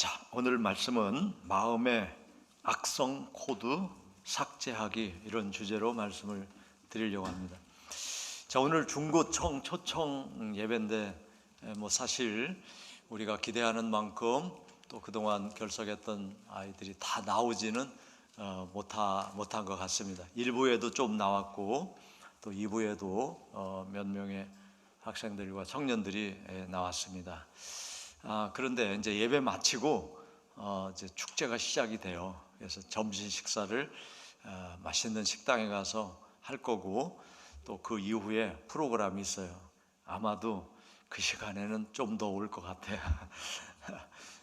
자, 오늘 말씀은 마음의 악성 코드 삭제하기, 이런 주제로 말씀을 드리려고 합니다. 자, 오늘 중고청 초청 예배인데 사실 우리가 기대하는 만큼 또 그동안 결석했던 아이들이 다 나오지는 못한 것 같습니다. 1부에도 좀 나왔고 또 2부에도 몇 명의 학생들과 청년들이 나왔습니다. 그런데 이제 예배 마치고 이제 축제가 시작이 돼요. 그래서 점심 식사를 맛있는 식당에 가서 할 거고, 또 그 이후에 프로그램이 있어요. 아마도 그 시간에는 좀 더 올 것 같아요.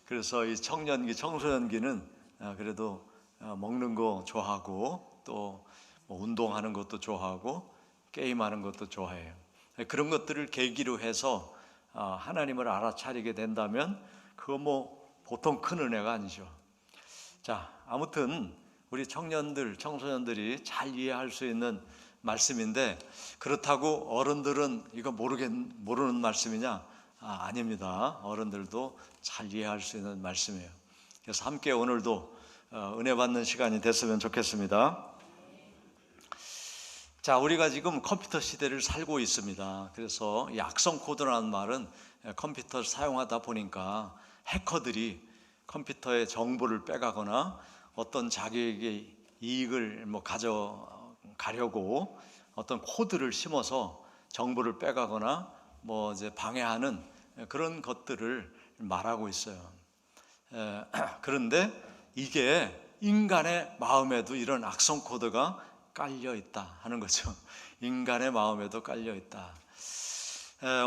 그래서 이 청년기, 청소년기는 그래도 먹는 거 좋아하고 또 운동하는 것도 좋아하고 게임하는 것도 좋아해요. 그런 것들을 계기로 해서 하나님을 알아차리게 된다면 그거 보통 큰 은혜가 아니죠. 자, 아무튼 우리 청년들, 청소년들이 잘 이해할 수 있는 말씀인데, 그렇다고 어른들은 이거 모르는 말씀이냐? 아닙니다. 어른들도 잘 이해할 수 있는 말씀이에요. 그래서 함께 오늘도 은혜 받는 시간이 됐으면 좋겠습니다. 자, 우리가 지금 컴퓨터 시대를 살고 있습니다. 그래서 이 악성 코드라는 말은 컴퓨터를 사용하다 보니까 해커들이 컴퓨터의 정보를 빼가거나 어떤 자기에게 이익을 가져가려고 어떤 코드를 심어서 정보를 빼가거나 이제 방해하는 그런 것들을 말하고 있어요. 그런데 이게 인간의 마음에도 이런 악성 코드가 깔려 있다 하는 거죠. 인간의 마음에도 깔려 있다.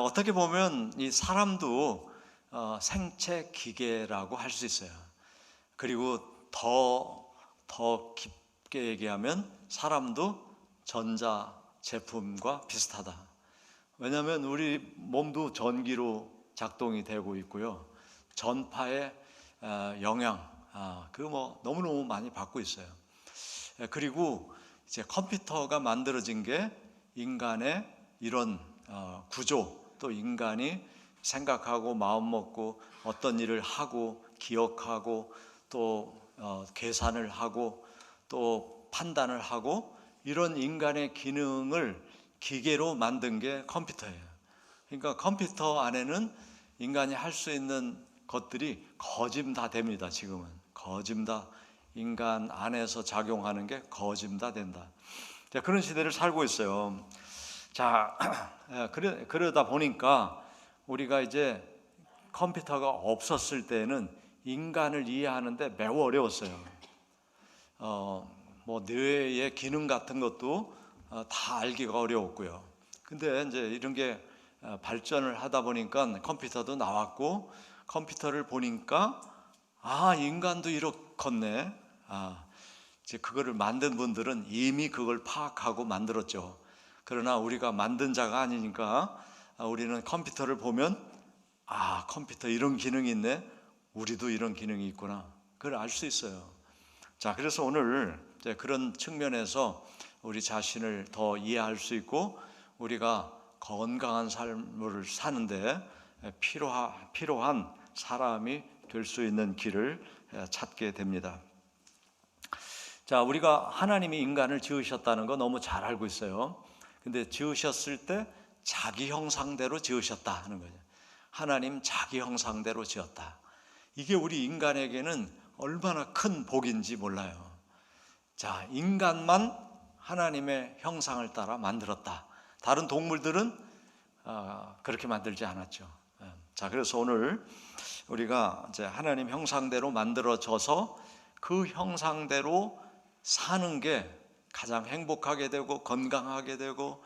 어떻게 보면 이 사람도 생체 기계라고 할 수 있어요. 그리고 더 깊게 얘기하면 사람도 전자 제품과 비슷하다. 왜냐하면 우리 몸도 전기로 작동이 되고 있고요. 전파의 영향, 너무너무 많이 받고 있어요. 그리고 이제 컴퓨터가 만들어진 게 인간의 이런 구조, 또 인간이 생각하고 마음 먹고 어떤 일을 하고 기억하고 또 계산을 하고 또 판단을 하고, 이런 인간의 기능을 기계로 만든 게 컴퓨터예요. 그러니까 컴퓨터 안에는 인간이 할 수 있는 것들이 거짐 다 됩니다. 지금은 거짐 다, 인간 안에서 작용하는 게 거짐 다 된다. 자, 그런 시대를 살고 있어요. 자, 그러다 보니까 우리가 이제 컴퓨터가 없었을 때는 인간을 이해하는데 매우 어려웠어요. 뇌의 기능 같은 것도 다 알기가 어려웠고요. 근데 이제 이런 게 발전을 하다 보니까 컴퓨터도 나왔고, 컴퓨터를 보니까 인간도 이렇겠네. 이제 그거를 만든 분들은 이미 그걸 파악하고 만들었죠. 그러나 우리가 만든 자가 아니니까 우리는 컴퓨터를 보면 컴퓨터 이런 기능이 있네, 우리도 이런 기능이 있구나, 그걸 알 수 있어요. 자, 그래서 오늘 이제 그런 측면에서 우리 자신을 더 이해할 수 있고, 우리가 건강한 삶을 사는데 필요한 사람이 될 수 있는 길을 찾게 됩니다. 자, 우리가 하나님이 인간을 지으셨다는 거 너무 잘 알고 있어요. 근데 지으셨을 때 자기 형상대로 지으셨다 하는 거죠. 하나님 자기 형상대로 지었다. 이게 우리 인간에게는 얼마나 큰 복인지 몰라요. 자, 인간만 하나님의 형상을 따라 만들었다. 다른 동물들은 그렇게 만들지 않았죠. 자, 그래서 오늘 우리가 이제 하나님 형상대로 만들어져서 그 형상대로 사는 게 가장 행복하게 되고 건강하게 되고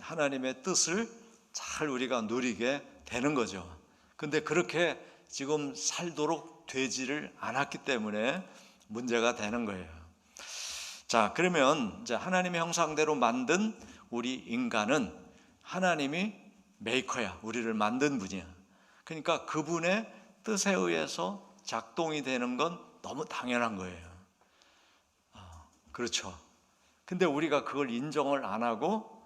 하나님의 뜻을 잘 우리가 누리게 되는 거죠. 근데 그렇게 지금 살도록 되지를 않았기 때문에 문제가 되는 거예요. 자, 그러면 이제 하나님의 형상대로 만든 우리 인간은 하나님이 메이커야, 우리를 만든 분이야. 그러니까 그분의 뜻에 의해서 작동이 되는 건 너무 당연한 거예요. 그렇죠. 근데 우리가 그걸 인정을 안 하고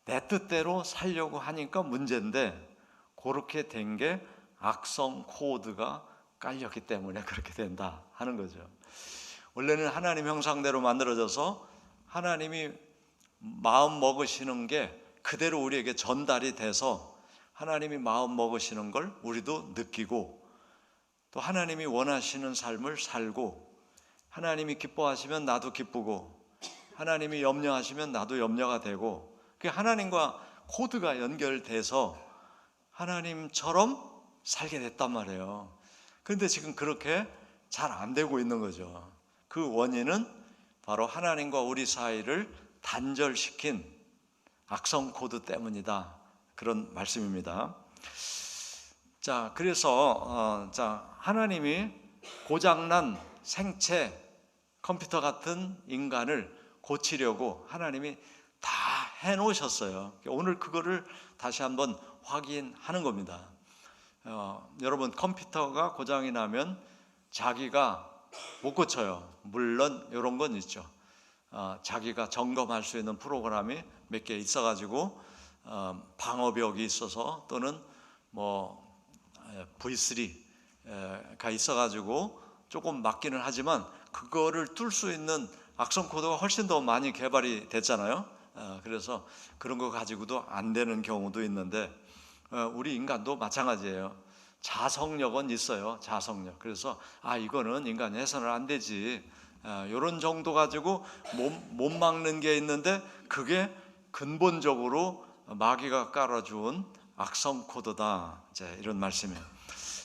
내 뜻대로 살려고 하니까 문제인데, 그렇게 된 게 악성 코드가 깔렸기 때문에 그렇게 된다 하는 거죠. 원래는 하나님 형상대로 만들어져서 하나님이 마음 먹으시는 게 그대로 우리에게 전달이 돼서 하나님이 마음 먹으시는 걸 우리도 느끼고, 또 하나님이 원하시는 삶을 살고, 하나님이 기뻐하시면 나도 기쁘고, 하나님이 염려하시면 나도 염려가 되고, 그게 하나님과 코드가 연결돼서 하나님처럼 살게 됐단 말이에요. 그런데 지금 그렇게 잘 안 되고 있는 거죠. 그 원인은 바로 하나님과 우리 사이를 단절시킨 악성 코드 때문이다, 그런 말씀입니다. 자, 그래서 하나님이 고장난 생체 컴퓨터 같은 인간을 고치려고 하나님이 다 해놓으셨어요. 오늘 그거를 다시 한번 확인하는 겁니다. 여러분, 컴퓨터가 고장이 나면 자기가 못 고쳐요. 물론 이런 건 있죠. 자기가 점검할 수 있는 프로그램이 몇 개 있어가지고 방어벽이 있어서, 또는 V3가 있어가지고 조금 막기는 하지만 그거를 뚫을 수 있는 악성 코드가 훨씬 더 많이 개발이 됐잖아요. 그래서 그런 거 가지고도 안 되는 경우도 있는데, 우리 인간도 마찬가지예요. 자성력은 있어요. 자성력. 그래서 이거는 인간이 해서는 안 되지, 이런 정도 가지고 못 막는 게 있는데, 그게 근본적으로 마귀가 깔아준 악성 코드다, 이런 말씀이에요.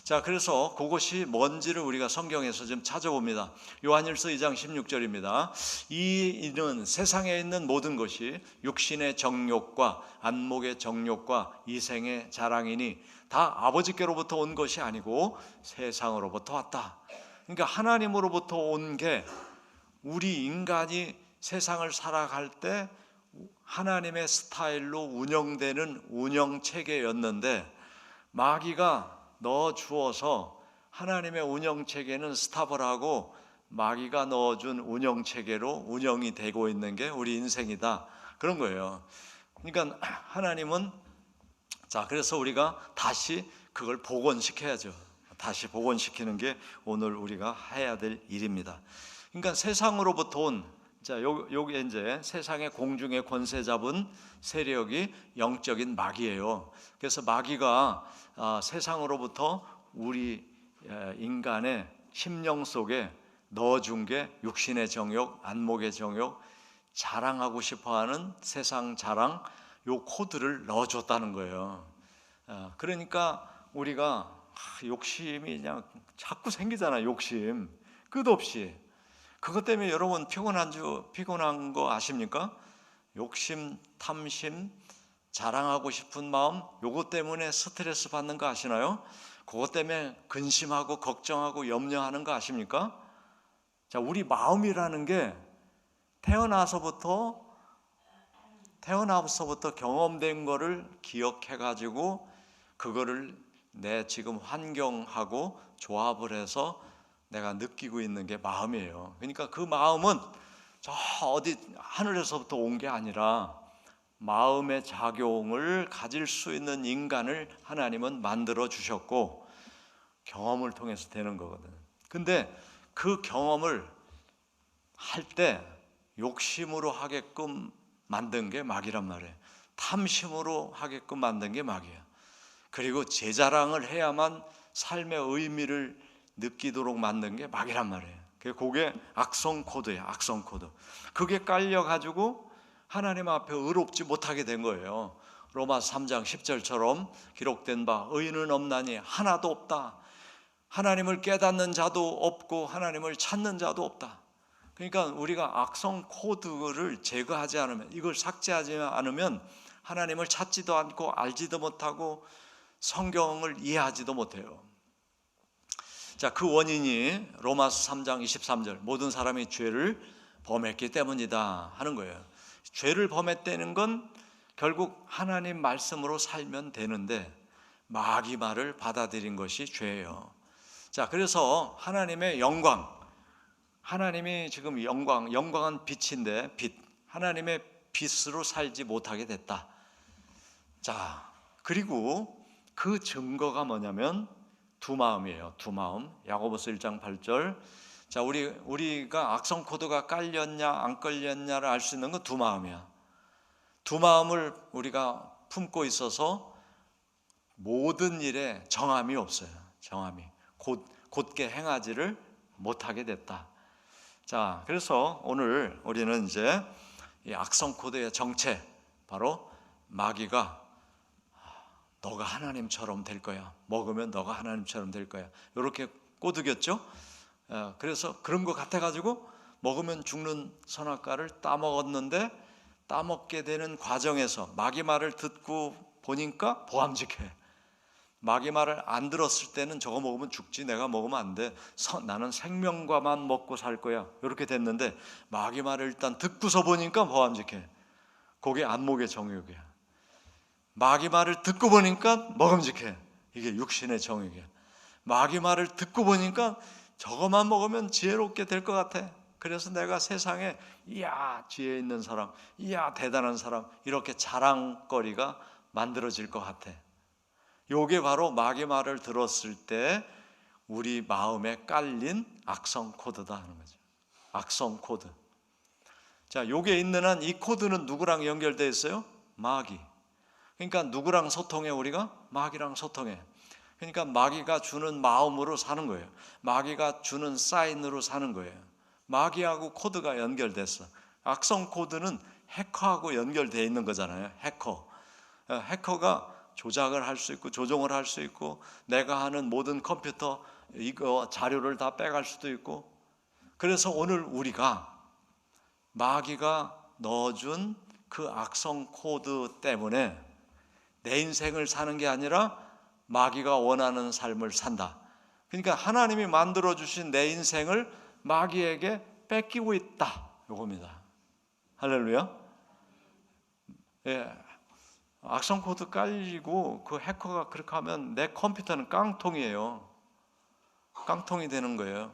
자, 그래서 그것이 뭔지를 우리가 성경에서 좀 찾아봅니다. 요한일서 2장 16절입니다. 이는 세상에 있는 모든 것이 육신의 정욕과 안목의 정욕과 이생의 자랑이니 다 아버지께로부터 온 것이 아니고 세상으로부터 왔다. 그러니까 하나님으로부터 온 게, 우리 인간이 세상을 살아갈 때 하나님의 스타일로 운영되는 운영체계였는데, 마귀가 넣어 주어서 하나님의 운영체계는 스탑을 하고 마귀가 넣어준 운영체계로 운영이 되고 있는 게 우리 인생이다, 그런 거예요. 그러니까 하나님은, 그래서 우리가 다시 그걸 복원시켜야죠. 다시 복원시키는 게 오늘 우리가 해야 될 일입니다. 그러니까 세상으로부터 온, 요게 이제 세상의 공중의 권세 잡은 세력이 영적인 마귀예요. 그래서 마귀가 세상으로부터 우리 인간의 심령 속에 넣어준 게 육신의 정욕, 안목의 정욕, 자랑하고 싶어하는 세상 자랑, 요 코드를 넣어줬다는 거예요. 그러니까 우리가 욕심이 그냥 자꾸 생기잖아요. 욕심 끝없이. 그것 때문에 여러분 피곤한 거 아십니까? 욕심, 탐심, 자랑하고 싶은 마음, 요것 때문에 스트레스 받는 거 아시나요? 그것 때문에 근심하고 걱정하고 염려하는 거 아십니까? 우리 마음이라는 게 태어나서부터 경험된 거를 기억해 가지고 그거를 내 지금 환경하고 조합을 해서 내가 느끼고 있는 게 마음이에요. 그러니까 그 마음은 저 어디 하늘에서부터 온 게 아니라 마음의 작용을 가질 수 있는 인간을 하나님은 만들어 주셨고, 경험을 통해서 되는 거거든. 근데 그 경험을 할 때 욕심으로 하게끔 만든 게 마귀란 말이에요. 탐심으로 하게끔 만든 게 마귀야. 그리고 제 자랑을 해야만 삶의 의미를 느끼도록 만든 게 마귀란 말이에요. 그게 악성 코드예요. 악성 코드. 그게 깔려가지고 하나님 앞에 의롭지 못하게 된 거예요. 로마서 3장 10절처럼 기록된 바 의인은 없나니 하나도 없다. 하나님을 깨닫는 자도 없고 하나님을 찾는 자도 없다. 그러니까 우리가 악성 코드를 제거하지 않으면, 이걸 삭제하지 않으면 하나님을 찾지도 않고 알지도 못하고 성경을 이해하지도 못해요. 그 원인이 로마서 3장 23절, 모든 사람이 죄를 범했기 때문이다 하는 거예요. 죄를 범했다는 건 결국 하나님 말씀으로 살면 되는데 마귀 말을 받아들인 것이 죄예요. 그래서 하나님의 영광, 하나님이 지금 영광은 빛인데 하나님의 빛으로 살지 못하게 됐다. 그리고 그 증거가 뭐냐면 두 마음이에요. 두 마음. 야고보서 1장 8절. 자, 우리가 악성 코드가 깔렸냐 안 깔렸냐를 알 수 있는 건 두 마음이야. 두 마음을 우리가 품고 있어서 모든 일에 정함이 없어요. 정함이 곧게 행하지를 못하게 됐다. 자, 그래서 오늘 우리는 이제 이 악성 코드의 정체, 바로 마귀가 너가 하나님처럼 될 거야, 먹으면 너가 하나님처럼 될 거야, 이렇게 꼬드겼죠. 그래서 그런 거 같아가지고 먹으면 죽는 선악과를 따먹었는데, 따먹게 되는 과정에서 마귀 말을 듣고 보니까 보암직해. 마귀 말을 안 들었을 때는 저거 먹으면 죽지, 내가 먹으면 안 돼, 나는 생명과만 먹고 살 거야, 이렇게 됐는데 마귀 말을 일단 듣고서 보니까 보암직해. 그게 안목의 정욕이야. 마귀 말을 듣고 보니까 먹음직해. 이게 육신의 정욕이야. 마귀 말을 듣고 보니까 저것만 먹으면 지혜롭게 될 것 같아. 그래서 내가 세상에 이야 지혜 있는 사람, 이야 대단한 사람, 이렇게 자랑거리가 만들어질 것 같아. 요게 바로 마귀 말을 들었을 때 우리 마음에 깔린 악성 코드다 하는 거죠. 악성 코드. 자, 요게 있는 한 이 코드는 누구랑 연결되어 있어요? 마귀. 그러니까 누구랑 소통해? 우리가 마귀랑 소통해. 그러니까 마귀가 주는 마음으로 사는 거예요. 마귀가 주는 사인으로 사는 거예요. 마귀하고 코드가 연결됐어. 악성 코드는 해커하고 연결되어 있는 거잖아요. 해커가 조작을 할 수 있고 조종을 할 수 있고, 내가 하는 모든 컴퓨터 이거 자료를 다 빼갈 수도 있고. 그래서 오늘 우리가 마귀가 넣어준 그 악성 코드 때문에 내 인생을 사는 게 아니라 마귀가 원하는 삶을 산다. 그러니까 하나님이 만들어주신 내 인생을 마귀에게 뺏기고 있다, 이겁니다. 할렐루야. 예. 악성 코드 깔리고 그 해커가 그렇게 하면 내 컴퓨터는 깡통이에요. 깡통이 되는 거예요.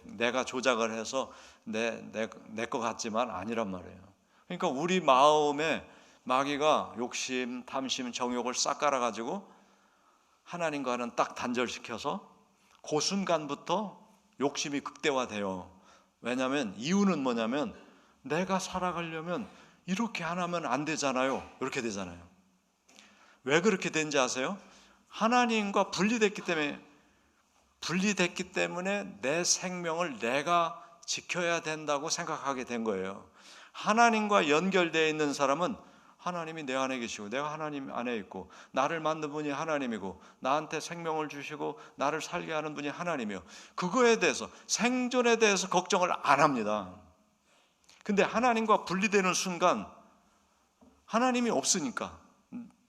내가 조작을 해서 내 것 같지만 아니란 말이에요. 그러니까 우리 마음에 마귀가 욕심, 탐심, 정욕을 싹 깔아가지고 하나님과는 딱 단절시켜서 그 순간부터 욕심이 극대화돼요. 왜냐하면 이유는 뭐냐면 내가 살아가려면 이렇게 안 하면 안 되잖아요. 이렇게 되잖아요. 왜 그렇게 된지 아세요? 하나님과 분리됐기 때문에 내 생명을 내가 지켜야 된다고 생각하게 된 거예요. 하나님과 연결되어 있는 사람은 하나님이 내 안에 계시고 내가 하나님 안에 있고, 나를 만든 분이 하나님이고 나한테 생명을 주시고 나를 살게 하는 분이 하나님이요, 그거에 대해서, 생존에 대해서 걱정을 안 합니다. 근데 하나님과 분리되는 순간 하나님이 없으니까,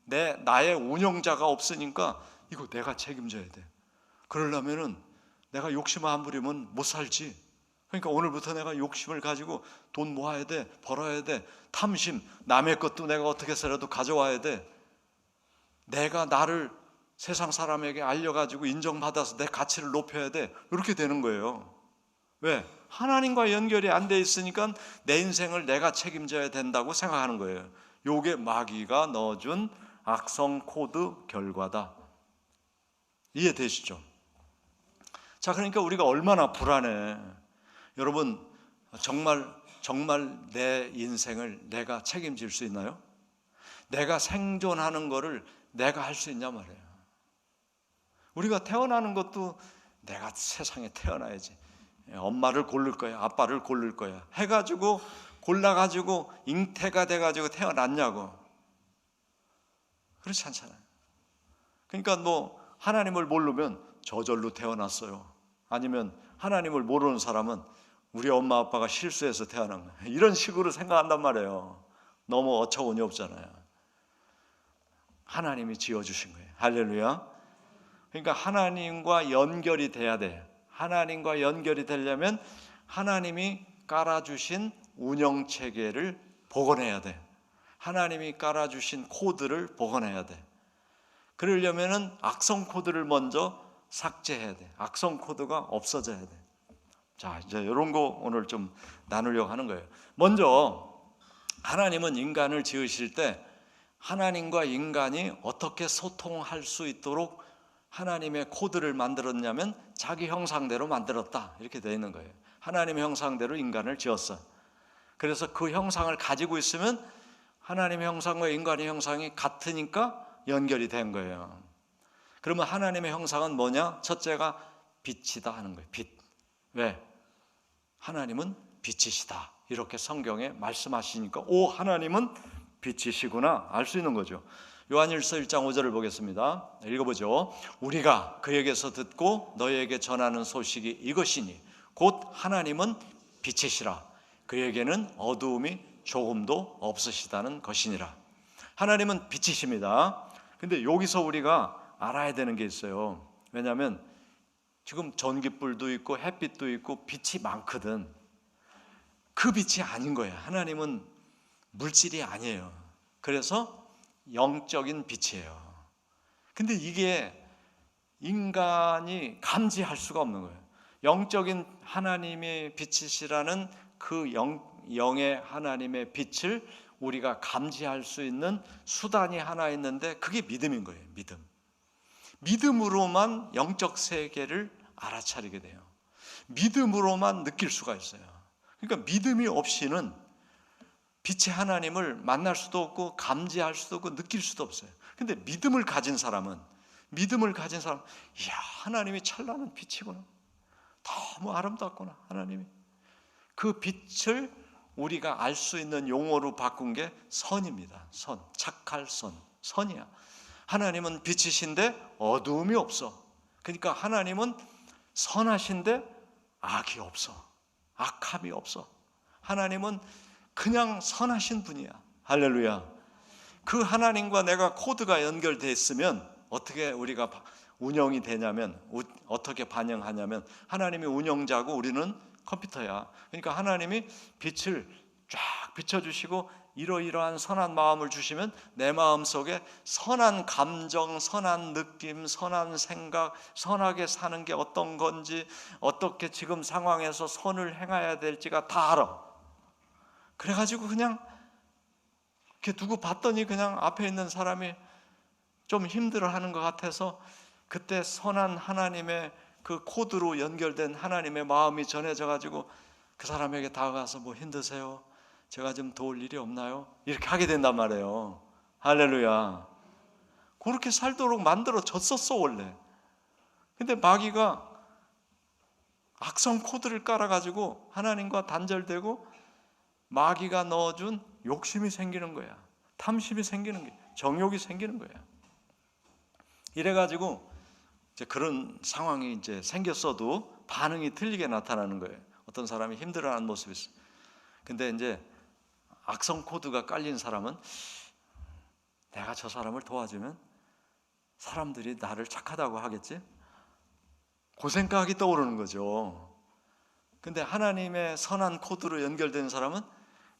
나의 운영자가 없으니까 이거 내가 책임져야 돼. 그러려면은 내가 욕심 안 부리면 못 살지. 그러니까 오늘부터 내가 욕심을 가지고 돈 모아야 돼, 벌어야 돼. 탐심, 남의 것도 내가 어떻게 해서라도 가져와야 돼. 내가 나를 세상 사람에게 알려가지고 인정받아서 내 가치를 높여야 돼. 이렇게 되는 거예요. 왜? 하나님과 연결이 안 돼 있으니까 내 인생을 내가 책임져야 된다고 생각하는 거예요. 요게 마귀가 넣어준 악성 코드 결과다. 이해되시죠? 자, 그러니까 우리가 얼마나 불안해. 여러분, 정말 내 인생을 내가 책임질 수 있나요? 내가 생존하는 거를 내가 할 수 있냐 말이에요. 우리가 태어나는 것도 내가 세상에 태어나야지, 엄마를 고를 거야, 아빠를 고를 거야 해가지고 골라가지고 잉태가 돼가지고 태어났냐고. 그렇지 않잖아요. 그러니까 뭐 하나님을 모르면 저절로 태어났어요, 아니면 하나님을 모르는 사람은 우리 엄마 아빠가 실수해서 태어난 거예요, 이런 식으로 생각한단 말이에요. 너무 어처구니 없잖아요. 하나님이 지어주신 거예요. 할렐루야. 그러니까 하나님과 연결이 돼야 돼. 하나님과 연결이 되려면 하나님이 깔아주신 운영체계를 복원해야 돼. 하나님이 깔아주신 코드를 복원해야 돼. 그러려면 악성 코드를 먼저 삭제해야 돼. 악성 코드가 없어져야 돼. 자, 이제 이런 거 오늘 좀 나누려고 하는 거예요. 먼저 하나님은 인간을 지으실 때 하나님과 인간이 어떻게 소통할 수 있도록 하나님의 코드를 만들었냐면 자기 형상대로 만들었다 이렇게 되어 있는 거예요. 하나님의 형상대로 인간을 지었어. 그래서 그 형상을 가지고 있으면 하나님의 형상과 인간의 형상이 같으니까 연결이 된 거예요. 그러면 하나님의 형상은 뭐냐? 첫째가 빛이다 하는 거예요. 빛. 왜? 하나님은 빛이시다 이렇게 성경에 말씀하시니까 오, 하나님은 빛이시구나 알 수 있는 거죠. 요한일서 1장 5절을 보겠습니다. 읽어보죠. 우리가 그에게서 듣고 너희에게 전하는 소식이 이것이니 곧 하나님은 빛이시라 그에게는 어두움이 조금도 없으시다는 것이니라. 하나님은 빛이십니다. 근데 여기서 우리가 알아야 되는 게 있어요. 왜냐하면 지금 전기불도 있고 햇빛도 있고 빛이 많거든. 그 빛이 아닌 거예요. 하나님은 물질이 아니에요. 그래서 영적인 빛이에요. 근데 이게 인간이 감지할 수가 없는 거예요. 영적인 하나님의 빛이시라는 그 영의 하나님의 빛을 우리가 감지할 수 있는 수단이 하나 있는데 그게 믿음인 거예요. 믿음. 믿음으로만 영적 세계를 알아차리게 돼요. 믿음으로만 느낄 수가 있어요. 그러니까 믿음이 없이는 빛의 하나님을 만날 수도 없고 감지할 수도 없고 느낄 수도 없어요. 근데 믿음을 가진 사람, 이야, 하나님이 찬란한 빛이구나. 너무 아름답구나, 하나님이. 그 빛을 우리가 알 수 있는 용어로 바꾼 게 선입니다. 선, 착할 선, 선이야. 하나님은 빛이신데 어두움이 없어. 그러니까 하나님은 선하신데 악이 없어. 악함이 없어. 하나님은 그냥 선하신 분이야. 할렐루야. 그 하나님과 내가 코드가 연결되어 있으면 어떻게 우리가 운영이 되냐면, 어떻게 반영하냐면 하나님이 운영자고 우리는 컴퓨터야. 그러니까 하나님이 빛을 쫙 비춰주시고 이러이러한 선한 마음을 주시면 내 마음속에 선한 감정, 선한 느낌, 선한 생각, 선하게 사는 게 어떤 건지, 어떻게 지금 상황에서 선을 행해야 될지가 다 알아. 그래가지고 그냥 이렇게 두고 봤더니 그냥 앞에 있는 사람이 좀 힘들어하는 것 같아서 그때 선한 하나님의 그 코드로 연결된 하나님의 마음이 전해져가지고 그 사람에게 다가가서 뭐 힘드세요? 제가 좀 도울 일이 없나요? 이렇게 하게 된단 말이에요. 할렐루야. 그렇게 살도록 만들어졌었어 원래. 근데 마귀가 악성 코드를 깔아가지고 하나님과 단절되고 마귀가 넣어준 욕심이 생기는 거야. 탐심이 생기는 거야. 정욕이 생기는 거야. 이래가지고 이제 그런 상황이 이제 생겼어도 반응이 틀리게 나타나는 거예요. 어떤 사람이 힘들어하는 모습이 있어요. 근데 이제 악성 코드가 깔린 사람은 내가 저 사람을 도와주면 사람들이 나를 착하다고 하겠지? 그 생각이 떠오르는 거죠. 근데 하나님의 선한 코드로 연결된 사람은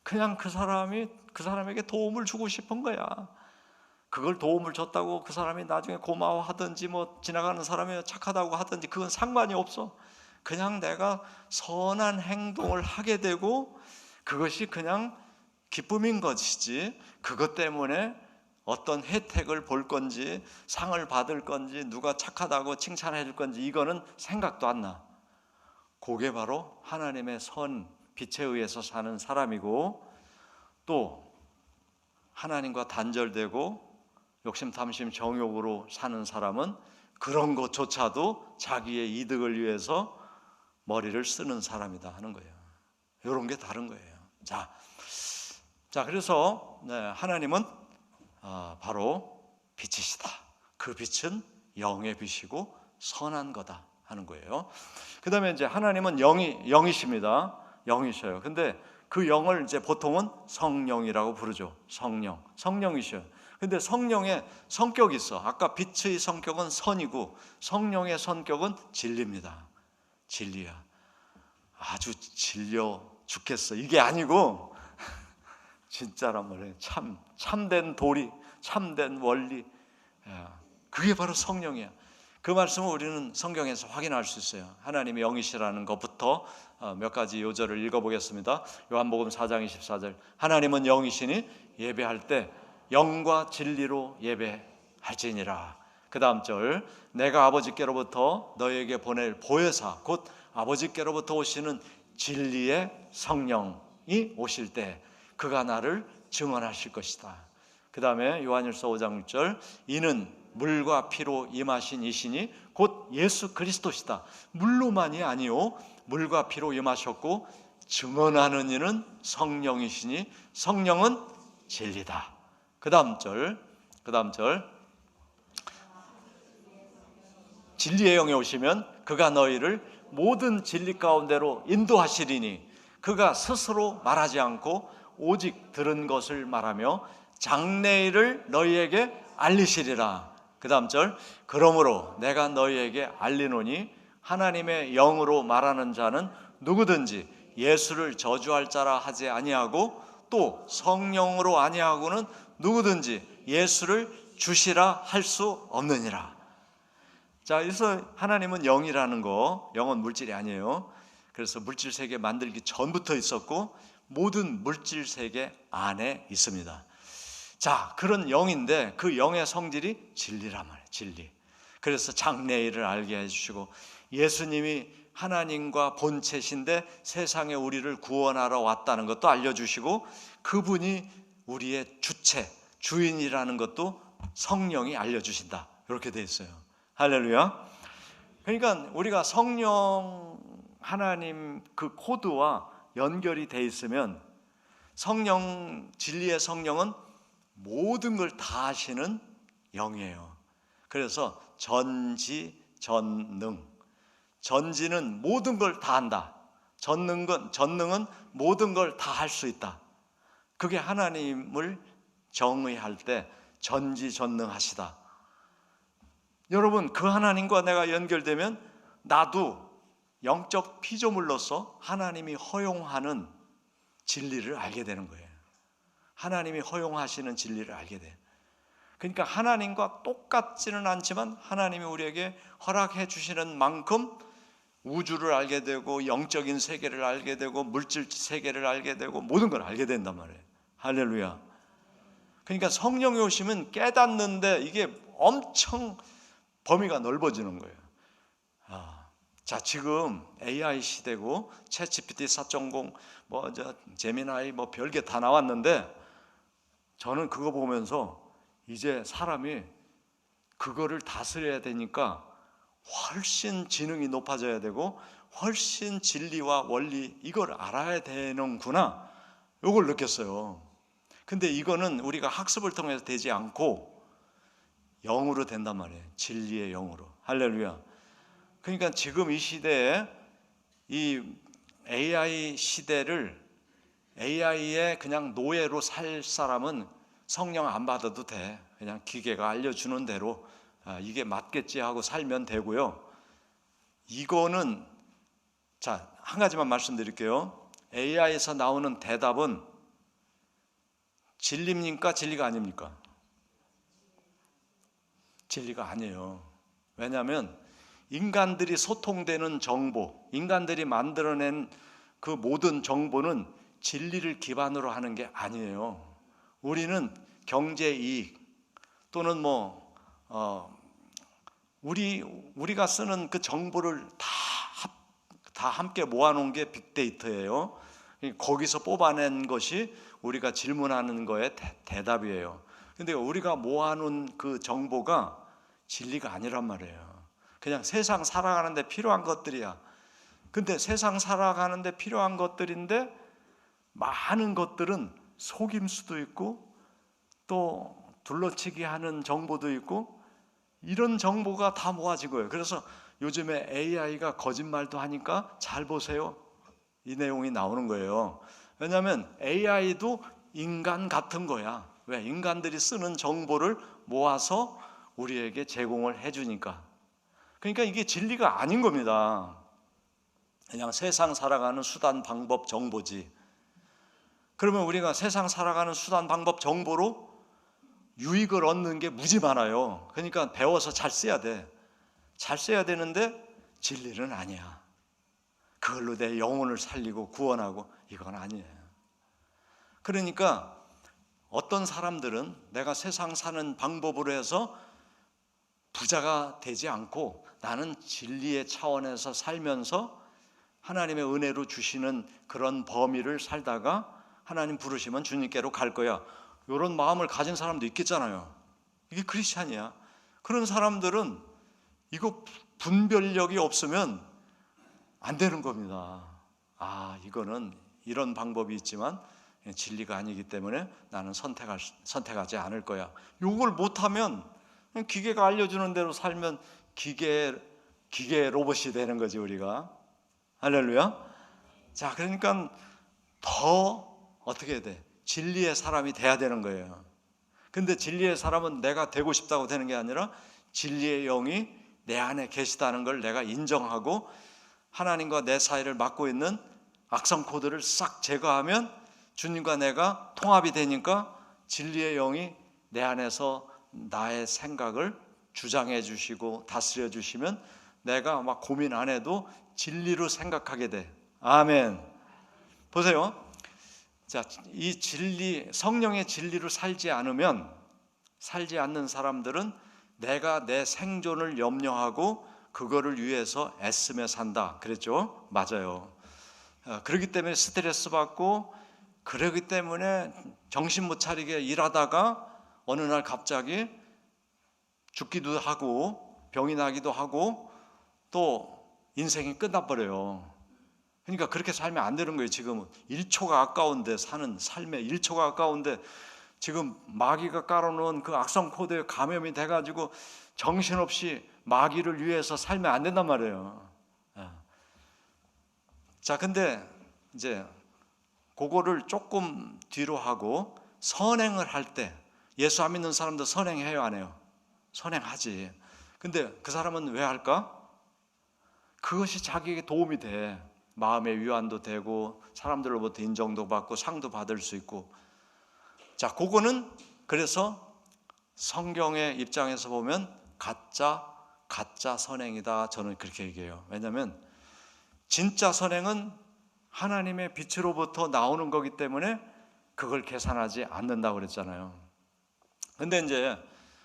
그냥 그 사람에게 도움을 주고 싶은 거야. 그걸 도움을 줬다고 그 사람이 나중에 고마워하든지 뭐 지나가는 사람이 착하다고 하든지 그건 상관이 없어. 그냥 내가 선한 행동을 하게 되고 그것이 그냥 기쁨인 것이지 그것 때문에 어떤 혜택을 볼 건지 상을 받을 건지 누가 착하다고 칭찬해 줄 건지 이거는 생각도 안 나. 그게 바로 하나님의 선, 빛에 의해서 사는 사람이고 또 하나님과 단절되고 욕심, 탐심, 정욕으로 사는 사람은 그런 것조차도 자기의 이득을 위해서 머리를 쓰는 사람이다 하는 거예요. 이런 게 다른 거예요. 자, 그래서 하나님은 바로 빛이시다. 그 빛은 영의 빛이고 선한 거다 하는 거예요. 그 다음에 이제 하나님은 영이십니다. 영이셔요. 근데 그 영을 이제 보통은 성령이라고 부르죠. 성령이셔요. 근데 성령의 성격이 있어. 아까 빛의 성격은 선이고 성령의 성격은 진리입니다. 진리야. 아주 진려 죽겠어. 이게 아니고 진짜란 말이에요. 참된 도리, 참된 원리. 그게 바로 성령이야. 그 말씀을 우리는 성경에서 확인할 수 있어요. 하나님의 영이시라는 것부터 몇 가지 요절을 읽어보겠습니다. 요한복음 4장 24절 하나님은 영이시니 예배할 때 영과 진리로 예배할지니라. 그 다음 절, 내가 아버지께로부터 너희에게 보낼 보혜사 곧 아버지께로부터 오시는 진리의 성령이 오실 때 그가 나를 증언하실 것이다. 그 다음에 요한일서 5장 6절, 이는 물과 피로 임하신 이시니 곧 예수 그리스도시다. 물로만이 아니요 물과 피로 임하셨고 증언하는 이는 성령이시니 성령은 진리다. 그 다음 절 진리의 영에 오시면 그가 너희를 모든 진리 가운데로 인도하시리니 그가 스스로 말하지 않고 오직 들은 것을 말하며 장래일을 너희에게 알리시리라. 그 다음 절, 그러므로 내가 너희에게 알리노니 하나님의 영으로 말하는 자는 누구든지 예수를 저주할 자라 하지 아니하고 또 성령으로 아니하고는 누구든지 예수를 주시라 할 수 없느니라. 자, 그래서 하나님은 영이라는 거, 영은 물질이 아니에요. 그래서 물질 세계 만들기 전부터 있었고 모든 물질 세계 안에 있습니다. 자, 그런 영인데 그 영의 성질이 진리란 말이에요. 진리. 그래서 장래일을 알게 해주시고 예수님이 하나님과 본체신데 세상에 우리를 구원하러 왔다는 것도 알려주시고 그분이 우리의 주체, 주인이라는 것도 성령이 알려주신다. 이렇게 돼 있어요. 할렐루야. 그러니까 우리가 성령 하나님 그 코드와 연결이 돼 있으면 성령, 진리의 성령은 모든 걸 다 하시는 영이에요. 그래서 전지전능. 전지는 모든 걸 다 한다. 전능은 모든 걸 다 할 수 있다. 그게 하나님을 정의할 때 전지전능하시다. 여러분, 그 하나님과 내가 연결되면 나도 영적 피조물로서 하나님이 허용하는 진리를 알게 되는 거예요. 하나님이 허용하시는 진리를 알게 돼. 그러니까 하나님과 똑같지는 않지만 하나님이 우리에게 허락해 주시는 만큼 우주를 알게 되고 영적인 세계를 알게 되고 물질 세계를 알게 되고 모든 걸 알게 된단 말이에요. 할렐루야. 그러니까 성령이 오시면 깨닫는데 이게 엄청 범위가 넓어지는 거예요. 자, 지금 AI 시대고 챗GPT 4.0 제미나이 별게 다 나왔는데 저는 그거 보면서 이제 사람이 그거를 다스려야 되니까 훨씬 지능이 높아져야 되고 훨씬 진리와 원리 이걸 알아야 되는구나, 이걸 느꼈어요. 근데 이거는 우리가 학습을 통해서 되지 않고 영으로 된단 말이에요. 진리의 영으로. 할렐루야. 그러니까 지금 이 시대에 이 AI 시대를 AI의 그냥 노예로 살 사람은 성령 안 받아도 돼. 그냥 기계가 알려주는 대로 이게 맞겠지 하고 살면 되고요. 이거는 자, 한 가지만 말씀드릴게요. AI에서 나오는 대답은 진리입니까? 진리가 아닙니까? 진리가 아니에요. 왜냐하면 인간들이 소통되는 정보, 인간들이 만들어낸 그 모든 정보는 진리를 기반으로 하는 게 아니에요. 우리는 경제 이익 또는 우리가 쓰는 그 정보를 다 함께 모아놓은 게 빅데이터예요. 거기서 뽑아낸 것이 우리가 질문하는 거에 대답이에요. 근데 우리가 모아놓은 그 정보가 진리가 아니란 말이에요. 그냥 세상 살아가는데 필요한 것들이야. 근데 세상 살아가는데 필요한 것들인데 많은 것들은 속임수도 있고 또 둘러치기 하는 정보도 있고 이런 정보가 다 모아진 거예요. 그래서 요즘에 AI가 거짓말도 하니까 잘 보세요. 이 내용이 나오는 거예요. 왜냐하면 AI도 인간 같은 거야. 왜? 인간들이 쓰는 정보를 모아서 우리에게 제공을 해주니까. 그러니까 이게 진리가 아닌 겁니다. 그냥 세상 살아가는 수단, 방법, 정보지. 그러면 우리가 세상 살아가는 수단, 방법, 정보로 유익을 얻는 게 무지 많아요. 그러니까 배워서 잘 써야 돼. 잘 써야 되는데 진리는 아니야. 그걸로 내 영혼을 살리고 구원하고 이건 아니에요. 그러니까 어떤 사람들은 내가 세상 사는 방법으로 해서 부자가 되지 않고 나는 진리의 차원에서 살면서 하나님의 은혜로 주시는 그런 범위를 살다가 하나님 부르시면 주님께로 갈 거야, 이런 마음을 가진 사람도 있겠잖아요. 이게 크리스찬이야. 그런 사람들은 이거 분별력이 없으면 안 되는 겁니다. 이거는 이런 방법이 있지만 진리가 아니기 때문에 나는 선택하지 않을 거야. 이걸 못하면 기계가 알려주는 대로 살면 기계 로봇이 되는 거지, 우리가. 할렐루야. 자, 그러니까 더 어떻게 해야 돼? 진리의 사람이 돼야 되는 거예요. 근데 진리의 사람은 내가 되고 싶다고 되는 게 아니라 진리의 영이 내 안에 계시다는 걸 내가 인정하고 하나님과 내 사이를 막고 있는 악성 코드를 싹 제거하면 주님과 내가 통합이 되니까 진리의 영이 내 안에서 나의 생각을 주장해 주시고 다스려 주시면 내가 막 고민 안 해도 진리로 생각하게 돼. 아멘. 보세요. 자, 이 진리, 성령의 진리로 살지 않는 사람들은 내가 내 생존을 염려하고 그거를 위해서 애쓰며 산다 그랬죠? 맞아요. 그렇기 때문에 스트레스 받고, 그러기 때문에 정신 못 차리게 일하다가 어느 날 갑자기 죽기도 하고 병이 나기도 하고 또 인생이 끝나버려요. 그러니까 그렇게 살면 안 되는 거예요. 지금은 1초가 아까운데, 사는 삶에 1초가 아까운데 지금 마귀가 깔아놓은 그 악성 코드에 감염이 돼가지고 정신없이 마귀를 위해서 살면 안 된단 말이에요. 자, 근데 이제 그거를 조금 뒤로 하고 선행을 할 때, 예수 안 믿는 사람도 선행해요, 안 해요? 선행하지. 근데 그 사람은 왜 할까? 그것이 자기에게 도움이 돼. 마음의 위안도 되고 사람들로부터 인정도 받고 상도 받을 수 있고. 자, 그거는 그래서 성경의 입장에서 보면 가짜 선행이다, 저는 그렇게 얘기해요. 왜냐하면 진짜 선행은 하나님의 빛으로부터 나오는 거기 때문에 그걸 계산하지 않는다고 그랬잖아요. 근데 이제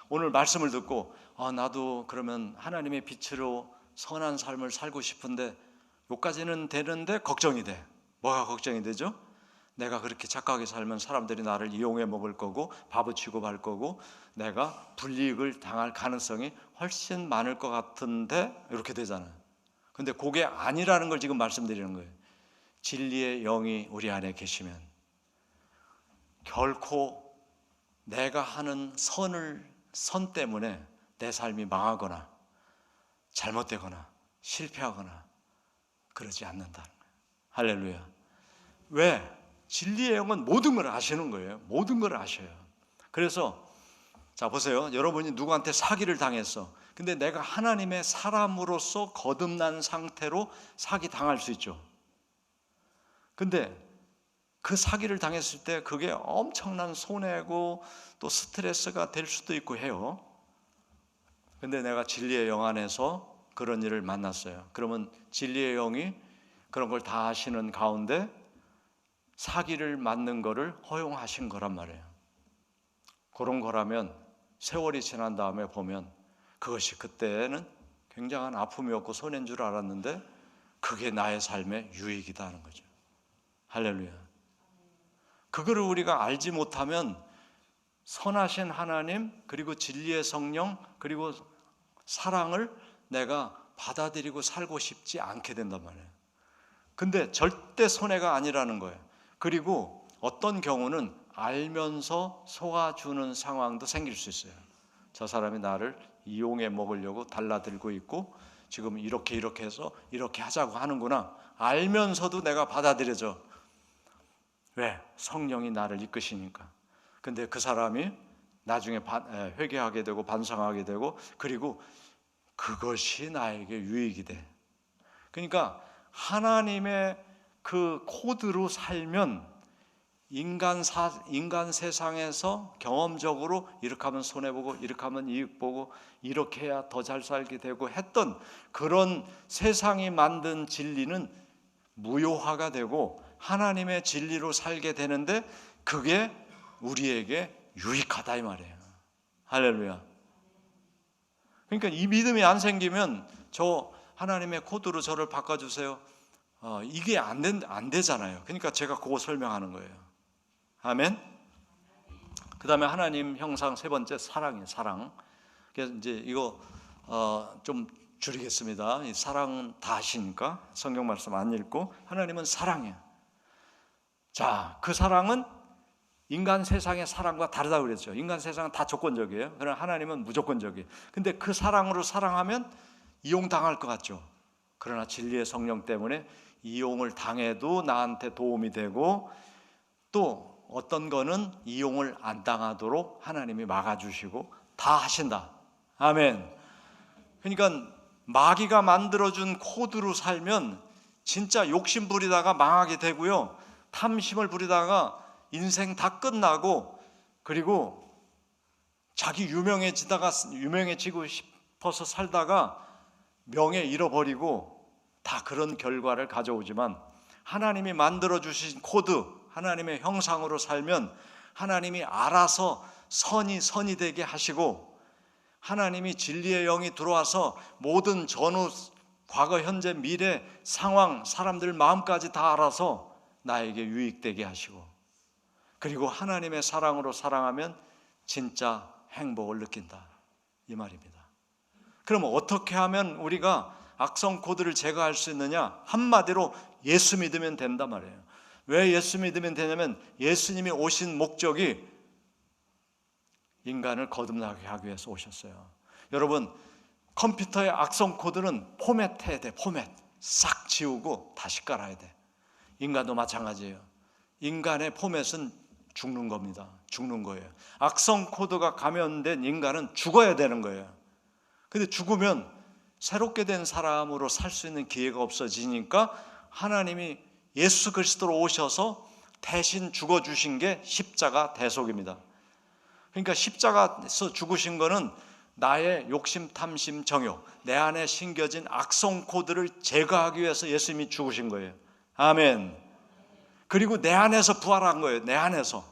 오늘 말씀을 듣고 나도 그러면 하나님의 빛으로 선한 삶을 살고 싶은데 여기까지는 되는데 걱정이 돼. 뭐가 걱정이 되죠? 내가 그렇게 착하게 살면 사람들이 나를 이용해 먹을 거고 바보 취급할 거고 내가 불이익을 당할 가능성이 훨씬 많을 것 같은데, 이렇게 되잖아요. 근데 그게 아니라는 걸 지금 말씀드리는 거예요. 진리의 영이 우리 안에 계시면 결코 내가 하는 선 때문에 내 삶이 망하거나 잘못되거나 실패하거나 그러지 않는다는 거예요. 할렐루야. 왜? 진리의 영은 모든 걸 아시는 거예요. 모든 걸 아셔요. 그래서 자, 보세요. 여러분이 누구한테 사기를 당했어. 근데 내가 하나님의 사람으로서 거듭난 상태로 사기 당할 수 있죠. 근데 그 사기를 당했을 때 그게 엄청난 손해고 또 스트레스가 될 수도 있고 해요. 근데 내가 진리의 영 안에서 그런 일을 만났어요. 그러면 진리의 영이 그런 걸 다 하시는 가운데 사기를 맞는 거를 허용하신 거란 말이에요. 그런 거라면 세월이 지난 다음에 보면 그것이 그때는 굉장한 아픔이었고 손해인 줄 알았는데 그게 나의 삶의 유익이다 하는 거죠. 할렐루야. 그거를 우리가 알지 못하면 선하신 하나님, 그리고 진리의 성령, 그리고 사랑을 내가 받아들이고 살고 싶지 않게 된단 말이에요. 근데 절대 손해가 아니라는 거예요. 그리고 어떤 경우는 알면서 속아주는 상황도 생길 수 있어요. 저 사람이 나를 이용해 먹으려고 달라들고 있고 지금 이렇게 해서 이렇게 하자고 하는구나. 알면서도 내가 받아들여져. 왜? 성령이 나를 이끄시니까. 근데 그 사람이 나중에 회개하게 되고 반성하게 되고 그리고 그것이 나에게 유익이 돼. 그러니까 하나님의 그 코드로 살면 인간 세상에서 경험적으로 이렇게 하면 손해보고 이렇게 하면 이익보고 이렇게 해야 더 잘 살게 되고 했던 그런 세상이 만든 진리는 무효화가 되고 하나님의 진리로 살게 되는데 그게 우리에게 유익하다 이 말이에요. 할렐루야. 그러니까 이 믿음이 안 생기면 저 하나님의 코드로 저를 바꿔주세요. 이게 안 되잖아요. 그러니까 제가 그거 설명하는 거예요. 아멘. 그 다음에 하나님 형상 세 번째 사랑이에요. 사랑. 그래서 이제 이거 좀 줄이겠습니다. 이 사랑은 다 아시니까 성경 말씀 안 읽고, 하나님은 사랑이에요. 자, 그 사랑은 인간 세상의 사랑과 다르다고 그랬죠. 인간 세상은 다 조건적이에요. 그러나 하나님은 무조건적이에요. 근데 그 사랑으로 사랑하면 이용당할 것 같죠. 그러나 진리의 성령 때문에 이용을 당해도 나한테 도움이 되고, 또 어떤 거는 이용을 안 당하도록 하나님이 막아주시고 다 하신다. 아멘. 그러니까 마귀가 만들어준 코드로 살면 진짜 욕심 부리다가 망하게 되고요, 탐심을 부리다가 인생 다 끝나고, 그리고 자기 유명해지고 싶어서 살다가 명예 잃어버리고 다 그런 결과를 가져오지만, 하나님이 만들어주신 코드, 하나님의 형상으로 살면 하나님이 알아서 선이 되게 하시고, 하나님이 진리의 영이 들어와서 모든 전후, 과거, 현재, 미래 상황, 사람들 마음까지 다 알아서 나에게 유익되게 하시고, 그리고 하나님의 사랑으로 사랑하면 진짜 행복을 느낀다, 이 말입니다. 그럼 어떻게 하면 우리가 악성 코드를 제거할 수 있느냐? 한마디로 예수 믿으면 된단 말이에요. 왜 예수 믿으면 되냐면, 예수님이 오신 목적이 인간을 거듭나게 하기 위해서 오셨어요. 여러분, 컴퓨터의 악성 코드는 포맷해야 돼. 포맷 싹 지우고 다시 깔아야 돼. 인간도 마찬가지예요. 인간의 포맷은 죽는 겁니다. 죽는 거예요. 악성 코드가 감염된 인간은 죽어야 되는 거예요. 근데 죽으면 새롭게 된 사람으로 살 수 있는 기회가 없어지니까 하나님이 예수 그리스도로 오셔서 대신 죽어주신 게 십자가 대속입니다. 그러니까 십자가에서 죽으신 거는 나의 욕심, 탐심, 정욕, 내 안에 심겨진 악성 코드를 제거하기 위해서 예수님이 죽으신 거예요. 아멘. 그리고 내 안에서 부활한 거예요. 내 안에서.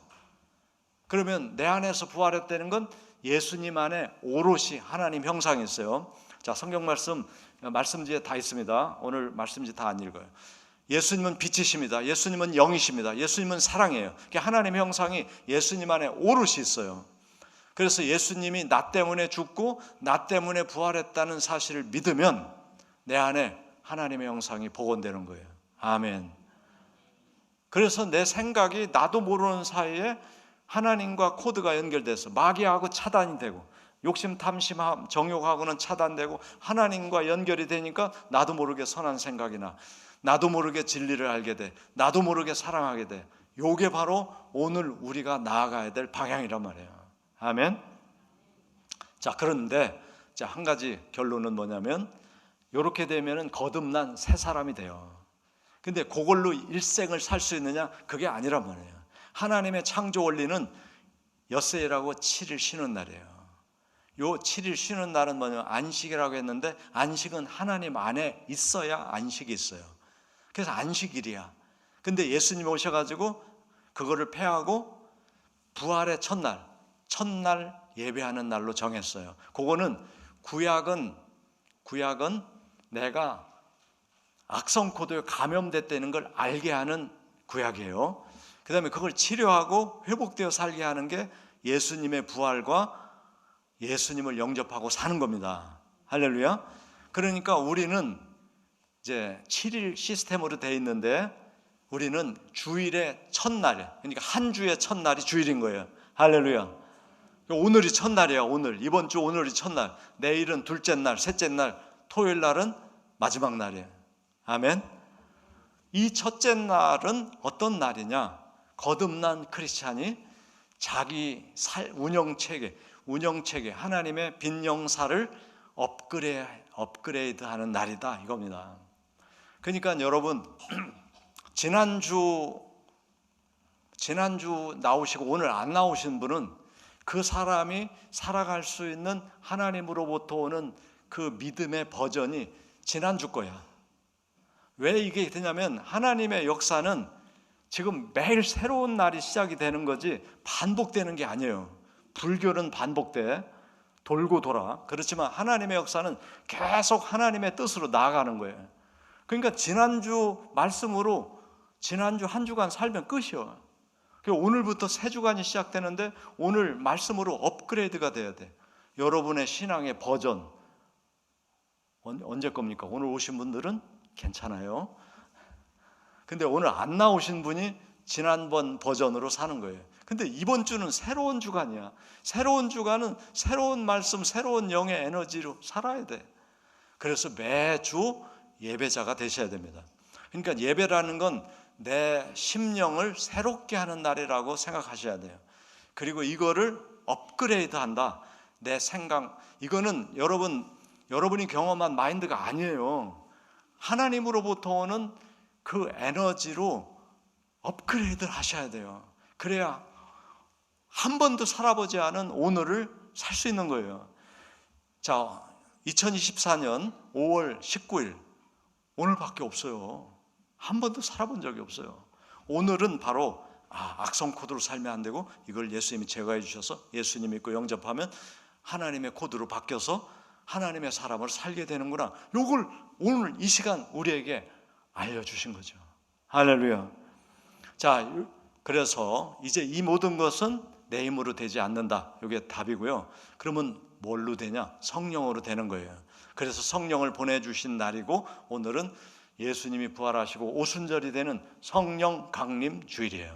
그러면 내 안에서 부활했다는 건 예수님 안에 오롯이 하나님 형상이 있어요. 자, 성경 말씀지에 다 있습니다. 오늘 말씀지 다 안 읽어요. 예수님은 빛이십니다. 예수님은 영이십니다. 예수님은 사랑이에요. 하나님의 형상이 예수님 안에 오롯이 있어요. 그래서 예수님이 나 때문에 죽고 나 때문에 부활했다는 사실을 믿으면 내 안에 하나님의 형상이 복원되는 거예요. 아멘. 그래서 내 생각이 나도 모르는 사이에 하나님과 코드가 연결돼서 마귀하고 차단이 되고, 욕심, 탐심, 정욕하고는 차단되고 하나님과 연결이 되니까 나도 모르게 선한 생각이 나, 나도 모르게 진리를 알게 돼, 나도 모르게 사랑하게 돼. 요게 바로 오늘 우리가 나아가야 될 방향이란 말이에요. 아멘. 자, 그런데 한 가지 결론은 뭐냐면, 이렇게 되면은 거듭난 새 사람이 돼요. 근데 그걸로 일생을 살 수 있느냐? 그게 아니란 말이에요. 하나님의 창조 원리는 엿새라고 7일 쉬는 날이에요. 요 7일 쉬는 날은 뭐냐면 안식이라고 했는데, 안식은 하나님 안에 있어야 안식이 있어요. 그래서 안식일이야. 근데 예수님이 오셔가지고 그거를 폐하고 부활의 첫날 예배하는 날로 정했어요. 그거는 구약은 내가 악성 코드에 감염됐다는 걸 알게 하는 구약이에요. 그 다음에 그걸 치료하고 회복되어 살게 하는 게 예수님의 부활과 예수님을 영접하고 사는 겁니다. 할렐루야. 그러니까 우리는 이제 7일 시스템으로 되어 있는데, 우리는 주일의 첫날, 그러니까 한 주의 첫날이 주일인 거예요. 할렐루야. 오늘이 첫날이야. 이번 주 오늘이 첫날, 내일은 둘째 날, 셋째 날, 토요일 날은 마지막 날이에요. 아멘. 이 첫째 날은 어떤 날이냐? 거듭난 크리스찬이 자기 운영체계, 하나님의 빈영사를 업그레이드하는 날이다, 이겁니다. 그러니까 여러분, 지난주 나오시고 오늘 안 나오신 분은 그 사람이 살아갈 수 있는 하나님으로부터 오는 그 믿음의 버전이 지난주 거야. 왜 이게 되냐면, 하나님의 역사는 지금 매일 새로운 날이 시작이 되는 거지 반복되는 게 아니에요. 불교는 반복돼, 돌고 돌아. 그렇지만 하나님의 역사는 계속 하나님의 뜻으로 나아가는 거예요. 그러니까 지난주 말씀으로 지난주 한 주간 살면 끝이요. 오늘부터 새 주간이 시작되는데 오늘 말씀으로 업그레이드가 돼야 돼. 여러분의 신앙의 버전 언제 겁니까? 오늘 오신 분들은 괜찮아요. 근데 오늘 안 나오신 분이 지난번 버전으로 사는 거예요. 근데 이번 주는 새로운 주간이야. 새로운 주간은 새로운 말씀, 새로운 영의 에너지로 살아야 돼. 그래서 매주 예배자가 되셔야 됩니다. 그러니까 예배라는 건 내 심령을 새롭게 하는 날이라고 생각하셔야 돼요. 그리고 이거를 업그레이드한다. 내 생각, 이거는 여러분이 경험한 마인드가 아니에요. 하나님으로부터 오는 그 에너지로 업그레이드를 하셔야 돼요. 그래야 한 번도 살아보지 않은 오늘을 살 수 있는 거예요. 자, 2024년 5월 19일 오늘밖에 없어요. 한 번도 살아본 적이 없어요. 오늘은 바로 악성 코드로 살면 안 되고 이걸 예수님이 제거해 주셔서 예수님 믿고 영접하면 하나님의 코드로 바뀌어서 하나님의 사람을 살게 되는구나. 이걸 오늘 이 시간 우리에게 알려주신 거죠. 할렐루야. 자, 그래서 이제 이 모든 것은 내 힘으로 되지 않는다. 이게 답이고요. 그러면 뭘로 되냐? 성령으로 되는 거예요. 그래서 성령을 보내주신 날이고 오늘은 예수님이 부활하시고 오순절이 되는 성령 강림 주일이에요.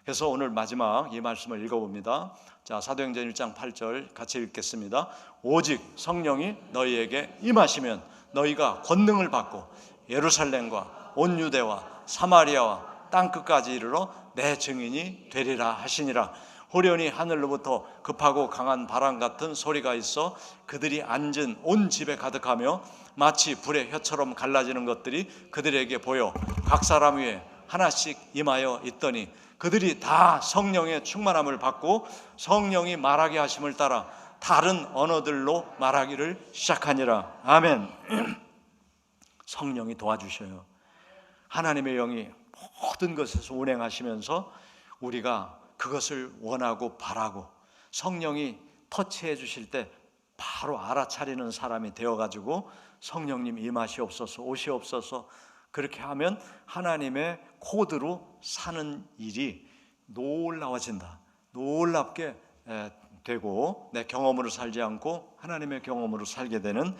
그래서 오늘 마지막 이 말씀을 읽어봅니다. 자, 사도행전 1장 8절 같이 읽겠습니다. 오직 성령이 너희에게 임하시면 너희가 권능을 받고 예루살렘과 온 유대와 사마리아와 땅끝까지 이르러 내 증인이 되리라 하시니라. 호련히 하늘로부터 급하고 강한 바람 같은 소리가 있어 그들이 앉은 온 집에 가득하며 마치 불의 혀처럼 갈라지는 것들이 그들에게 보여 각 사람 위에 하나씩 임하여 있더니 그들이 다 성령의 충만함을 받고 성령이 말하게 하심을 따라 다른 언어들로 말하기를 시작하니라. 아멘. 성령이 도와주셔요. 하나님의 영이 모든 것에서 운행하시면서 우리가 그것을 원하고 바라고 성령이 터치해 주실 때 바로 알아차리는 사람이 되어가지고 성령님 임하시옵소서 오시옵소서 그렇게 하면 하나님의 코드로 사는 일이 놀라워진다. 놀랍게 되고 내 경험으로 살지 않고 하나님의 경험으로 살게 되는,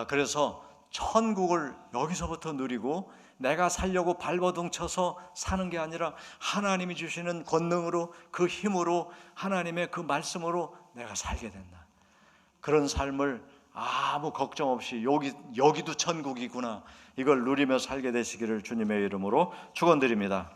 그래서 천국을 여기서부터 누리고 내가 살려고 발버둥 쳐서 사는 게 아니라 하나님이 주시는 권능으로 그 힘으로 하나님의 그 말씀으로 내가 살게 된다. 그런 삶을 아무 걱정 없이 여기도 천국이구나 이걸 누리며 살게 되시기를 주님의 이름으로 축원드립니다.